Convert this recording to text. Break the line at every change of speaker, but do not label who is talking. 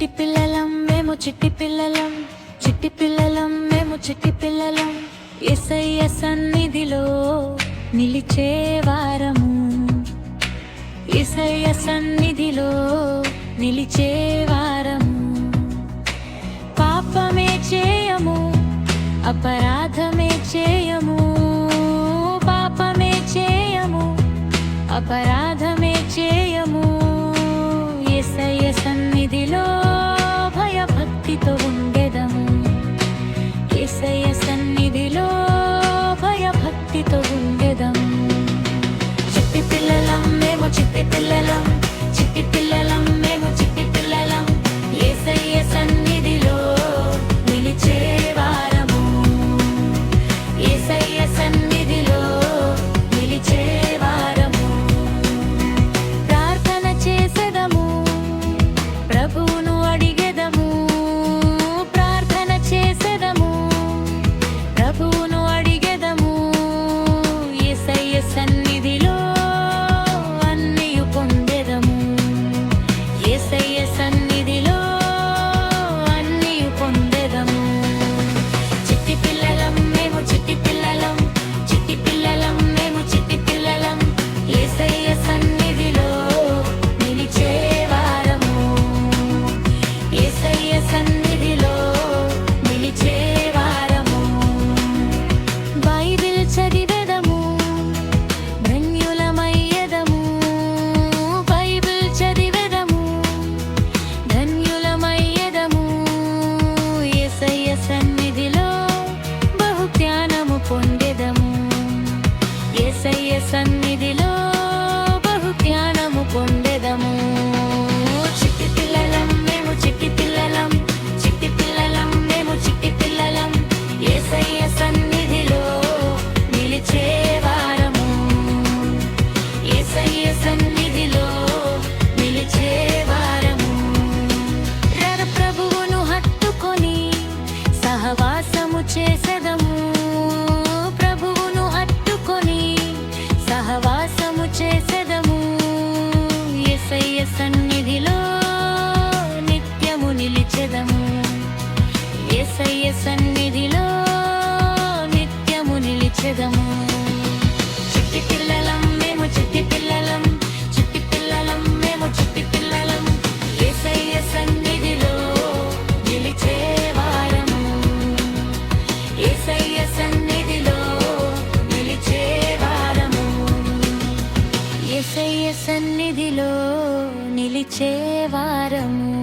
చిట్టి పిల్లలం మేము చిట్టి పిల్లలం, చిట్టి పిల్లలం మేము చిట్టి పిల్లలం. యేసయ్య సన్నిధిలో నిలిచే వారము, యేసయ్య సన్నిధిలో నిలిచే వారము. పాపమే చేయము, అపరాధమే చేయము, పాపమే చేయము, అపరాధమే చేయము. యేసయ్య సన్నిధిలో భయభక్తితో ఉండెదము, యేసయ్య సన్నిధిలో భయభక్తితో ఉండెదము. చిట్టి పిల్లలం మేము చిట్టి పిల్లలం, చిట్టి పిల్లలం మేము చిట్టి పిల్లలం. యేసయ్య సన్నిధిలో నిలిచే వారము, యేసయ్య సన్నిధిలో నిలిచే వారము. ప్రార్థన చేసెదము, ప్రభువును అడిగెదము, ప్రార్థన చేసెదము, ప్రభువును అడిగెదము. యేసయ్య సన్నిధిలో అన్నియు పొందెదము, యేసయ్య సన్నిధిలో అన్నియు పొందెదము. చిట్టి పిల్లలం మేము చిట్టి పిల్లలం, చిట్టి పిల్లలం మేము చిట్టి పిల్లలం. యేసయ్య సన్నిధిలో నిలిచే వారము, యేసయ్య సన్నిధిలో నిలిచే వారము. Bible చదివెదము, ధన్యులమయ్యెదము, Bible చదివెదము, ధన్యులమయ్యెదము. యేసయ్య సన్నిధిలో బహు జ్ఞానము పొందెదము, యేసయ్య సన్నిధిలో బహు జ్ఞానము పొందెదము. చిట్టి పిల్లలం మేము చిట్టి పిల్లలం, చిట్టి పిల్లలం మేము చిట్టి పిల్లలం. యేసయ్య సన్నిధిలో నిలిచే వారము, యేసయ్య సన్నిధిలో నిలిచే వారము. ప్రభువును హత్తుకొని సహవాసము చేసెదము, ప్రభువును హత్తుకొని సహవాసము చేసెదము. యేసయ్య సన్నిధిలో నిత్యము నిలిచెదము, యేసయ్య సన్నిధిలో నిత్యము నిలిచెదము. చిట్టి పిల్లలం మేము చిట్టి పిల్లలం, చిట్టి పిల్లలం మేము చిట్టి పిల్లలం. యేసయ్య సన్నిధిలో నిలిచే వారము, యేసయ్య సన్నిధిలో నిలిచే వారము, యేసయ్య సన్నిధిలో నిలిచే వారము.